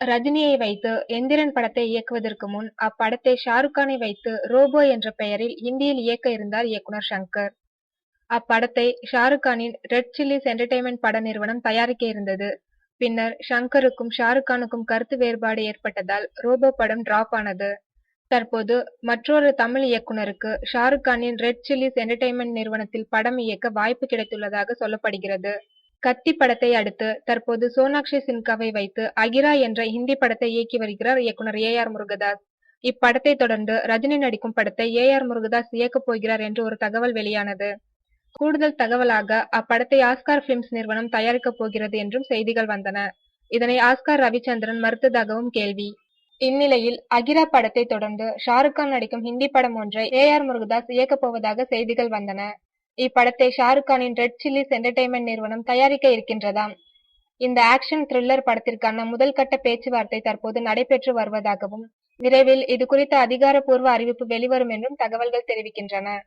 ரஜினியை வைத்து எந்திரன் படத்தை இயக்குவதற்கு முன் அப்படத்தை ஷாருக்கானை வைத்து ரோபோ என்ற பெயரில் ஹிந்தியில் இயக்க இருந்தார் இயக்குனர் ஷங்கர். அப்படத்தை ஷாருக்கானின் ரெட் சில்லிஸ் என்டர்டெயின்மெண்ட் பட நிறுவனம் தயாரிக்க இருந்தது. பின்னர் ஷங்கருக்கும் ஷாருக்கானுக்கும் கருத்து வேறுபாடு ஏற்பட்டதால் ரோபோ படம் டிராப் ஆனது. தற்போது மற்றொரு தமிழ் இயக்குனருக்கு ஷாருக்கானின் ரெட் சில்லிஸ் என்டர்டெயின்மெண்ட் நிறுவனத்தில் படம் இயக்க வாய்ப்பு கிடைத்துள்ளதாக சொல்லப்படுகிறது. கத்தி படத்தை அடுத்து தற்போது சோனாக்ஷி சின்ஹாவை வைத்து அகிரா என்ற ஹிந்தி படத்தை இயக்கி வருகிறார் இயக்குனர் AR முருகதாஸ். இப்படத்தை தொடர்ந்து ரஜினி நடிக்கும் படத்தை AR முருகதாஸ் இயக்கப் போகிறார் என்று ஒரு தகவல் வெளியானது. கூடுதல் தகவலாக அப்படத்தை ஆஸ்கார் பிலிம்ஸ் நிறுவனம் தயாரிக்கப் போகிறது என்றும் செய்திகள் வந்தன. இதனை ஆஸ்கார் ரவிச்சந்திரன் மறுத்ததாகவும் கேள்வி. இந்நிலையில் அகிரா படத்தை தொடர்ந்து ஷாருக்கான் நடிக்கும் ஹிந்தி படம் ஒன்றை AR முருகதாஸ் இயக்கப் போவதாக செய்திகள் வந்தன. இப்படத்தை ஷாருக்கானின் ரெட் சில்லிஸ் என்டர்டெயின்மெண்ட் நிறுவனம் தயாரிக்க இருக்கின்றதாம். இந்த ஆக்ஷன் த்ரில்லர் படத்திற்கான முதல் கட்ட பேச்சுவார்த்தை தற்போது நடைபெற்று வருவதாகவும் விரைவில் இது குறித்த அதிகாரப்பூர்வ அறிவிப்பு வெளிவரும் என்றும் தகவல்கள் தெரிவிக்கின்றன.